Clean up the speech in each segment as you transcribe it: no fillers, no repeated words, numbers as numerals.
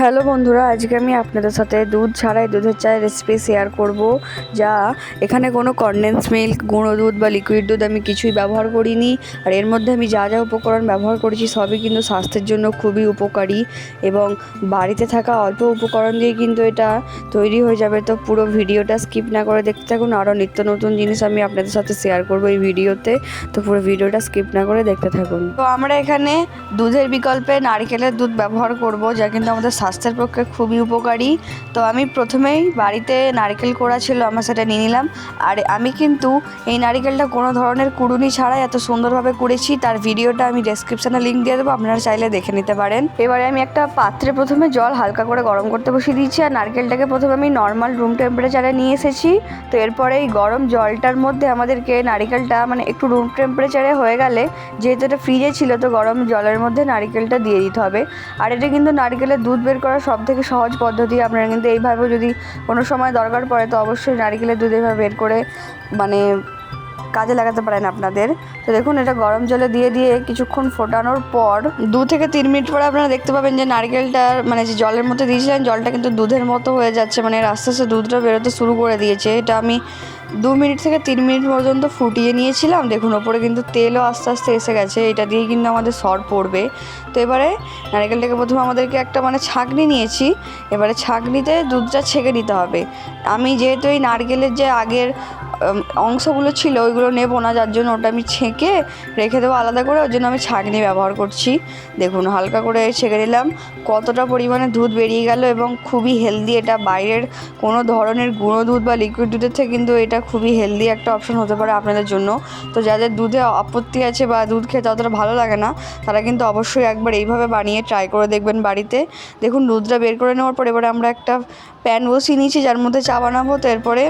Hello বন্ধুরা, আজকে আমি আপনাদের সাথে দুধ ছাড়াই দুধের চায়ের রেসিপি শেয়ার করব। যা এখানে কোনো কনডেন্স মিল্ক, গুঁড়ো দুধ বা লিকুইড দুধ আমি কিছুই ব্যবহার করিনি। আর এর মধ্যে আমি যা যা উপকরণ ব্যবহার করেছি সবই কিন্তু স্বাস্থ্যের জন্য খুবই উপকারী এবং বাড়িতে থাকা অল্প উপকরণ দিয়ে কিন্তু এটা তৈরি হয়ে যাবে। তো পুরো ভিডিওটা স্কিপ না করে দেখতে থাকুন। আরও নিত্য নতুন জিনিস আমি আপনাদের সাথে শেয়ার করব এই ভিডিওতে, তো পুরো ভিডিওটা স্কিপ না করে দেখতে থাকুন। তো আমরা এখানে দুধের বিকল্পে নারকেলের দুধ ব্যবহার করব, যা কিন্তু আমাদের স্বাস্থ্যের পক্ষে খুবই উপকারী। তো আমি প্রথমেই বাড়িতে নারকেল কোড়া ছিল, আমার সেটা নিয়ে নিলাম। আর আমি কিন্তু এই নারকেলটা কোনো ধরনের কুড়ুনি ছাড়াই এত সুন্দরভাবে কুড়েছি, তার ভিডিওটা আমি ডেসক্রিপশানে লিঙ্ক দিয়ে দেবো, আপনারা চাইলে দেখে নিতে পারেন। এবারে আমি একটা পাত্রে প্রথমে জল হালকা করে গরম করতে বসিয়ে দিয়েছি, আর নারকেলটাকে প্রথমে আমি নর্মাল রুম টেম্পারেচারে নিয়ে এসেছি। তো এরপরে এই গরম জলটার মধ্যে আমাদেরকে নারকেলটা একটু রুম টেম্পারেচারে হয়ে গেলে, যেহেতু এটা ফ্রিজে ছিল, তো গরম জলের মধ্যে নারকেলটা দিয়ে দিতে হবে। আর এটা কিন্তু নারকেলের দুধ বের করার সবথেকে সহজ পদ্ধতি। আপনারা কিন্তু এইভাবেও যদি কোনো সময় দরকার পড়ে, তো অবশ্যই নারকেলের দুধ এইভাবে বের করে কাজে লাগাতে পারেন আপনাদের। তো দেখুন, এটা গরম জলে দিয়ে কিছুক্ষণ ফোটানোর পর 2 থেকে 3 মিনিট পরে আপনারা দেখতে পাবেন যে নারকেলটা যে জলের মধ্যে দিয়েছিলেন, জলটা কিন্তু দুধের মতো হয়ে যাচ্ছে, আস্তে আস্তে দুধটা বেরোতে শুরু করে দিয়েছে। এটা আমি 2 মিনিট থেকে 3 মিনিট পর্যন্ত ফুটিয়ে নিয়েছিলাম। দেখুন, ওপরে কিন্তু তেলও আস্তে আস্তে এসে গেছে। এটা দিয়েই কিন্তু আমাদের সর পড়বে। তো এবারে নারকেলটাকে প্রথমে আমাদেরকে একটা ছাঁকনি নিয়েছি। এবারে ছাঁকনিতে দুধটা ছেঁকে নিতে হবে। আমি যেহেতু এই নারকেলের যে আগের অংশগুলো ছিল ওইগুলো নেব না, যার জন্য ওটা আমি ছেঁকে রেখে দেবো আলাদা করে, ওর জন্য আমি ছাঁকনি ব্যবহার করছি। দেখুন, হালকা করে ছেঁকে নিলাম, কতটা পরিমাণে দুধ বেরিয়ে গেল এবং খুবই হেলদি। এটা বাইরের কোনো ধরনের গুঁড়ো দুধ বা লিকুইড দুধের থেকে কিন্তু এটা খুবই হেলদি একটা অপশন হতে পারে আপনাদের জন্য। তো যাদের দুধে আপত্তি আছে বা দুধ খেতে অতটা ভালো লাগে না, তারা কিন্তু অবশ্যই একবার এইভাবে বানিয়ে ট্রাই করে দেখবেন বাড়িতে। দেখুন, দুধটা বের করে নেওয়ার পর এবারে আমরা একটা প্যান বসিয়ে নিয়েছি, যার মধ্যে চা বানাবো। তো এরপরে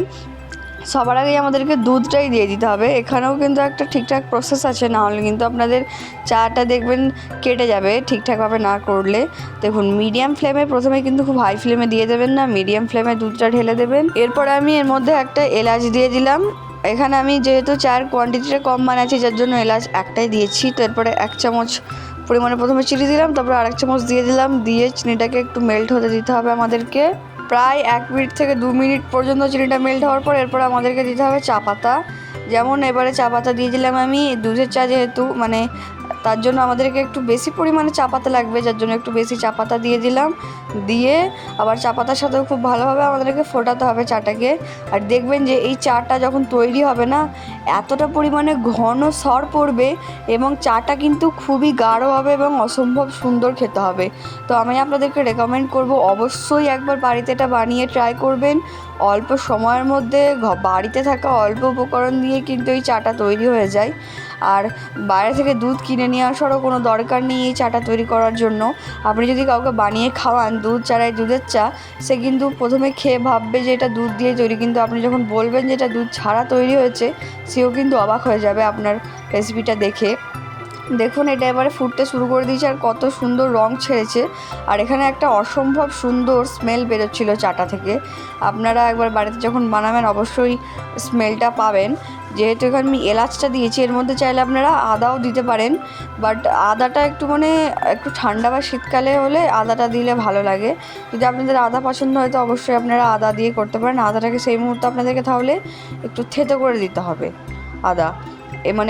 সবার আগেই আমাদেরকে দুধটাই দিয়ে দিতে হবে। এখানেও কিন্তু একটা ঠিকঠাক প্রসেস আছে, না হলে কিন্তু আপনাদের চাটা দেখবেন কেটে যাবে ঠিকঠাকভাবে না করলে। দেখুন, মিডিয়াম ফ্লেমে প্রথমে, কিন্তু খুব হাই ফ্লেমে দিয়ে দেবেন না, মিডিয়াম ফ্লেমে দুধটা ঢেলে দেবেন। এরপরে আমি এর মধ্যে একটা এলাচ দিয়ে দিলাম। এখানে আমি যেহেতু চায়ের কোয়ান্টিটিটা কম বানাচ্ছি, যার জন্য এলাচ একটাই দিয়েছি। তো এরপরে 1 চামচ পরিমাণে প্রথমে চিনি দিলাম, তারপরে আরেক চামচ দিয়ে দিলাম। দিয়ে চিনিটাকে একটু মেল্ট হতে দিতে হবে আমাদেরকে, প্রায় 1 মিনিট থেকে 2 মিনিট পর্যন্ত। চিনিটা মেল্ট হওয়ার পর এরপর আমাদেরকে দিতে হবে চা পাতা। যেমন এবারে চা পাতা দিয়ে দিলাম আমি, দুধের চা যেহেতু তার জন্য আমাদেরকে একটু বেশি পরিমাণে চা পাতা লাগবে, যার জন্য একটু বেশি চা পাতা দিয়ে দিলাম। দিয়ে আবার চা পাতার সাথেও খুব ভালোভাবে আমাদেরকে ফোটাতে হবে চাটাকে। আর দেখবেন যে এই চাটা যখন তৈরি হবে না, এতটা পরিমাণে ঘন সর পড়বে এবং চাটা কিন্তু খুবই গাঢ় হবে এবং অসম্ভব সুন্দর খেতে হবে। তো আমি আপনাদেরকে রেকমেন্ড করব, অবশ্যই একবার বাড়িতে এটা বানিয়ে ট্রাই করবেন। অল্প সময়ের মধ্যে বাড়িতে থাকা অল্প উপকরণ দিয়ে কিন্তু এই চাটা তৈরি হয়ে যায়। আর বাইরে থেকে দুধ কিনে নিয়ে আসারও কোনো দরকার নেই এই চাটা তৈরি করার জন্য। আপনি যদি কাউকে বানিয়ে খাওয়ান দুধ ছাড়াই দুধের চা, সে কিন্তু প্রথমে খেয়ে ভাববে যে এটা দুধ দিয়ে তৈরি, কিন্তু আপনি যখন বলবেন যে এটা দুধ ছাড়া তৈরি হয়েছে, সেও কিন্তু অবাক হয়ে যাবে আপনার রেসিপিটা দেখে। দেখুন, এটা এবারে ফুটতে শুরু করে দিয়েছে আর কত সুন্দর রং ছেড়েছে। আর এখানে একটা অসম্ভব সুন্দর স্মেল বেরোচ্ছিল চাটা থেকে। আপনারা একবার বাড়িতে যখন বানাবেন অবশ্যই স্মেলটা পাবেন। যেহেতু এখানে আমি এলাচটা দিয়েছি, এর মধ্যে চাইলে আপনারা আদাও দিতে পারেন, বাট আদাটা একটু একটু ঠান্ডা বা শীতকালে হলে আদাটা দিলে ভালো লাগে। যদি আপনাদের আদা পছন্দ হয় তো অবশ্যই আপনারা আদা দিয়ে করতে পারেন। আদাটাকে সেই মুহূর্তে আপনাদেরকে তাহলে একটু থেতো করে দিতে হবে আদা,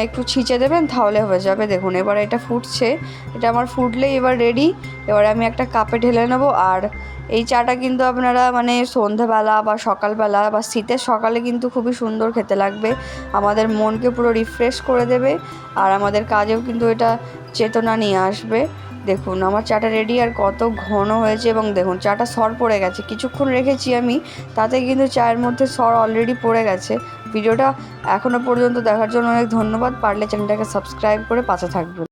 একটু ছিঁচে দেবেন, তাহলে হয়ে যাবে। দেখুন, এবার এটা ফুটছে, এটা আমার ফুটলেই এবার রেডি। এবারে আমি একটা কাপে ঢেলে নেব। আর এই চাটা কিন্তু আপনারা সন্ধ্যাবেলা বা সকালবেলা বা শীতের সকালে কিন্তু খুবই সুন্দর খেতে লাগবে, আমাদের মনকে পুরো রিফ্রেশ করে দেবে আর আমাদের কাজেও কিন্তু এটা চেতনা নিয়ে আসবে। দেখুন, আমার চাটা রেডি আর কত ঘন হয়েছে, এবং দেখুন চাটা সর পড়ে গেছে। কিছুক্ষণ রেখেছি আমি, তাতে কিন্তু চায়ের মধ্যে সর অলরেডি পড়ে গেছে। ভিডিওটা এখনও পর্যন্ত দেখার জন্য অনেক ধন্যবাদ। পারলে চ্যানেলটাকে সাবস্ক্রাইব করে পাশে থাকবেন।